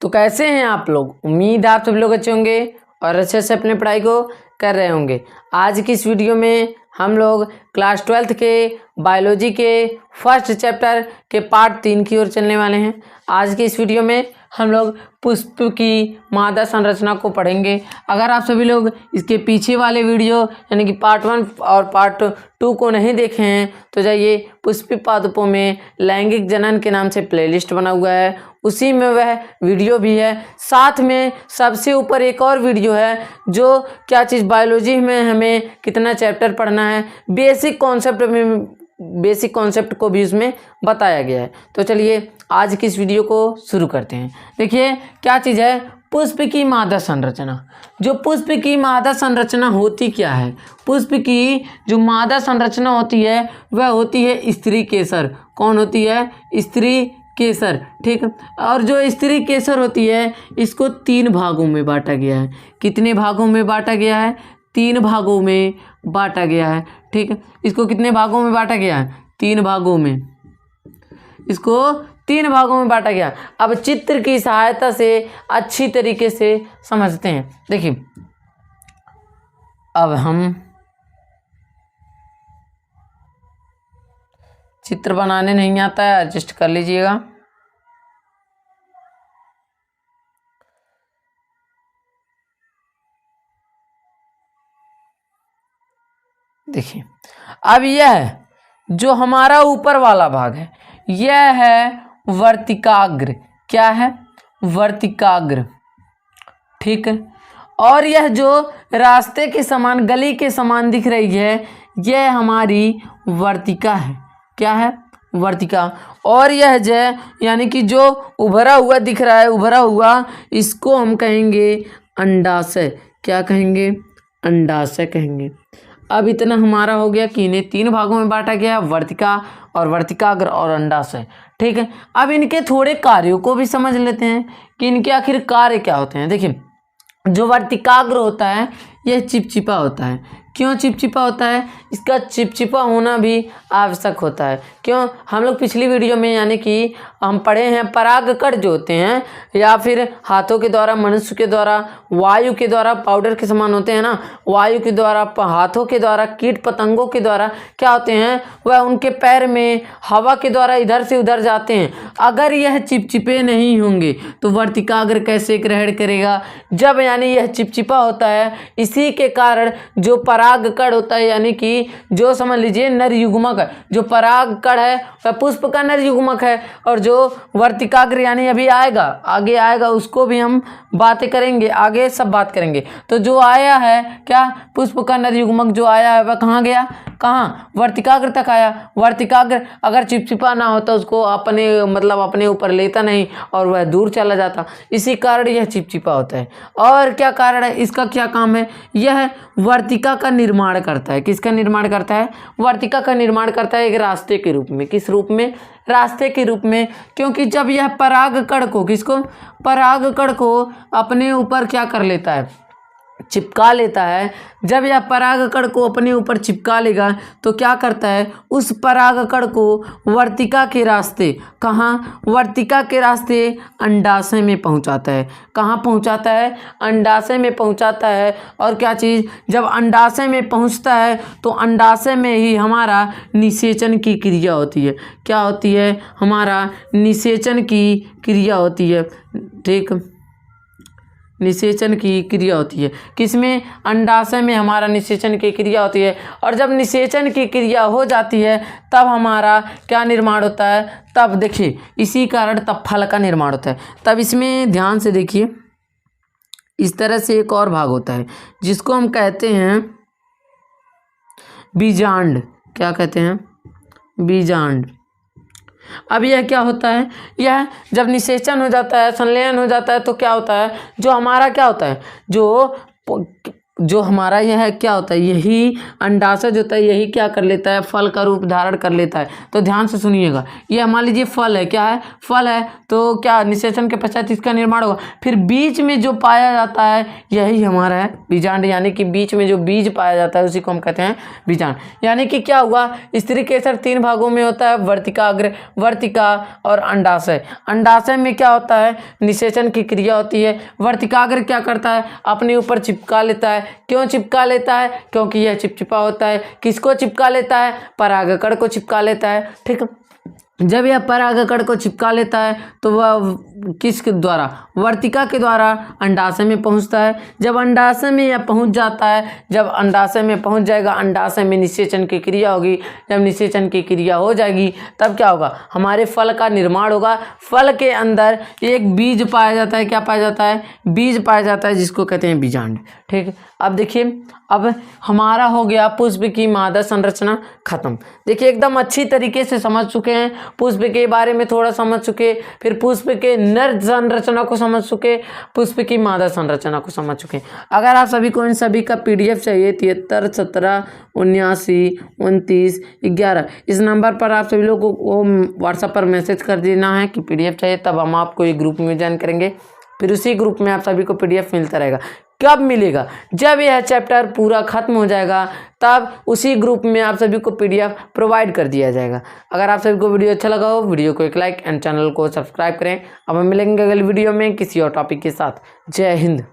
तो कैसे हैं आप लोग? उम्मीद आप सब लोग अच्छे होंगे और अच्छे से अपने पढ़ाई को कर रहे होंगे। आज की इस वीडियो में हम लोग क्लास 12th के बायोलॉजी के फर्स्ट चैप्टर के पार्ट 3 की ओर चलने वाले हैं। आज की इस वीडियो में हम लोग पुष्प की मादा संरचना को पढ़ेंगे। अगर आप सभी लोग इसके पीछे वाले वीडियो यानी कि पार्ट 1 और पार्ट 2 को नहीं देखे हैं तो जाइए पुष्पी पादपों में लैंगिक जनन के नाम से प्लेलिस्ट बना हुआ है, उसी में वह वीडियो भी है। साथ में सबसे ऊपर एक और वीडियो है जो क्या चीज़ बायोलॉजी में हमें कितना चैप्टर पढ़ना है, बेसिक कॉन्सेप्ट को भी उसमें बताया गया है। तो चलिए आज की इस वीडियो को शुरू करते हैं। देखिए क्या चीज़ है, पुष्प की मादा संरचना। जो पुष्प की मादा संरचना होती क्या है? पुष्प की जो मादा संरचना होती है वह होती है स्त्री केसर। कौन होती है? स्त्री केसर, ठीक। और जो स्त्री केसर होती है इसको 3 भागों में बांटा गया है। कितने भागों में बांटा गया है? 3 भागों में बांटा गया है, ठीक। इसको कितने भागों में बांटा गया है? 3 भागों में। इसको 3 भागों में बांटा गया। अब चित्र की सहायता से अच्छी तरीके से समझते हैं। देखिए अब हम चित्र बनाने नहीं आता है, एडजस्ट कर लीजिएगा। देखिए अब यह जो हमारा ऊपर वाला भाग है यह है वर्तिकाग्र। क्या है? वर्तिकाग्र, ठीक है। और यह जो रास्ते के समान, गली के समान दिख रही है यह हमारी वर्तिका है। क्या है? वर्तिका। और यह जो यानी कि जो उभरा हुआ दिख रहा है, उभरा हुआ, इसको हम कहेंगे अंडाशय। क्या कहेंगे? अंडाशय कहेंगे। अब इतना हमारा हो गया कि इन्हें 3 भागों में बांटा गया, वर्तिका और वर्तिकाग्र और अंडाशय, ठीक है। अब इनके थोड़े कार्यों को भी समझ लेते हैं कि इनके आखिर कार्य क्या होते हैं। देखिए जो वर्तिकाग्र होता है यह चिपचिपा होता है। क्यों चिपचिपा होता है? इसका चिपचिपा होना भी आवश्यक होता है। क्यों? हम लोग पिछली वीडियो में यानी कि हम पढ़े हैं परागकण जो होते हैं या फिर हाथों के द्वारा, मनुष्य के द्वारा, वायु के द्वारा, पाउडर के समान होते हैं ना, वायु के द्वारा, हाथों के द्वारा, कीट पतंगों के द्वारा क्या होते हैं, वह उनके पैर में हवा के द्वारा इधर से उधर जाते हैं। अगर यह चिपचिपे नहीं होंगे तो वर्तिकाग्र कैसे ग्रहण करेगा? जब यानी यह चिपचिपा होता है, इसी के कारण जो परागकण होता है यानी कि जो समझ लीजिए नर युग्मक है, जो परागकण है वह पुष्प का नर युग्मक है। और जो वर्तिकाग्र यानी अभी आएगा, आगे आएगा, उसको भी हम बातें करेंगे, आगे सब बात करेंगे। तो जो आया है क्या, पुष्प का नर युग्मक जो आया है वह कहाँ गया? कहाँ? वर्तिकाग्र तक आया। वर्तिकाग्र अगर चिपचिपा ना होता उसको अपने ऊपर लेता नहीं और वह दूर चला जाता, इसी कारण यह चिपचिपा होता है। और क्या कारण है? इसका क्या काम है? यह वर्तिका का निर्माण करता है। किसका निर्माण करता है? वर्तिका का निर्माण करता है एक रास्ते के रूप में। किस रूप में? रास्ते के रूप में। क्योंकि जब यह परागकण को, किसको? परागकण को अपने ऊपर क्या कर लेता है? चिपका लेता है। जब यह परागकण को अपने ऊपर चिपका लेगा तो क्या करता है? उस परागकण को वर्तिका के रास्ते, कहाँ? वर्तिका के रास्ते अंडाशय में पहुंचाता है। कहाँ पहुंचाता है? अंडाशय में पहुंचाता है। और क्या चीज़, जब अंडाशय में पहुंचता है तो अंडाशय में ही हमारा निषेचन की क्रिया होती है। क्या होती है? हमारा निषेचन की क्रिया होती है, ठीक। निषेचन की क्रिया होती है। किसमें? अंडाशय में हमारा निषेचन की क्रिया होती है। और जब निषेचन की क्रिया हो जाती है तब हमारा क्या निर्माण होता है? तब देखिए इसी कारण तब फल का निर्माण होता है। तब इसमें ध्यान से देखिए, इस तरह से एक और भाग होता है जिसको हम कहते हैं बीजांड। क्या कहते हैं? बीजांड। अब यह क्या होता है? यह जब निषेचन हो जाता है, संलयन हो जाता है तो क्या होता है? जो हमारा क्या होता है, जो जो हमारा यह है क्या होता है, यही अंडाशय जो होता है यही क्या कर लेता है, फल का रूप धारण कर लेता है। तो ध्यान से सुनिएगा, ये मान लीजिए फल है, क्या है, फल है, तो क्या निषेचन के पश्चात इसका निर्माण होगा। फिर बीच में जो पाया जाता है यही हमारा है बीजांड, यानी कि बीच में जो बीज पाया जाता है उसी को हम कहते हैं बीजांड। यानी कि क्या हुआ, स्त्री केसर 3 भागों में होता है, वर्तिकाग्र, वर्तिका और अंडाशय। अंडाशय में क्या होता है, निषेचन की क्रिया होती है। वर्तिकाग्र क्या करता है, अपने ऊपर चिपका लेता है। क्यों चिपका लेता है, क्योंकि यह चिपचिपा होता है। किसको चिपका लेता है, परागकण को चिपका लेता है। ठीक, जब यह परागकण को चिपका लेता है तो वह किसके द्वारा, वर्तिका के द्वारा अंडाशय में पहुंचता है। जब अंडाशय में यह पहुंच जाता है, जब अंडाशय में पहुंच जाएगा, अंडाशय में निषेचन की क्रिया होगी। जब निषेचन की क्रिया हो जाएगी तब क्या होगा, हमारे फल का निर्माण होगा। फल के अंदर एक बीज पाया जाता है, क्या पाया जाता है, बीज पाया जाता है, जिसको कहते हैं बीजांड। ठीक, अब देखिए, अब हमारा हो गया पुष्प की मादा संरचना खत्म। देखिए एकदम अच्छी तरीके से समझ चुके हैं, पुष्प के बारे में थोड़ा समझ चुके, फिर पुष्प के नर संरचना को समझ चुके, पुष्प की मादा संरचना को समझ चुके। अगर आप सभी को इन सभी का PDF चाहिए 73 17 79 29 11 इस नंबर पर आप सभी लोगों को व्हाट्सएप पर मैसेज कर देना है कि PDF चाहिए, तब हम आपको एक ग्रुप में ज्वाइन करेंगे। फिर उसी ग्रुप में आप सभी को PDF मिलता रहेगा। कब मिलेगा, जब यह चैप्टर पूरा खत्म हो जाएगा तब उसी ग्रुप में आप सभी को PDF प्रोवाइड कर दिया जाएगा। अगर आप सभी को वीडियो अच्छा लगा हो, वीडियो को एक लाइक एंड चैनल को सब्सक्राइब करें। अब हम मिलेंगे अगले वीडियो में किसी और टॉपिक के साथ। जय हिंद।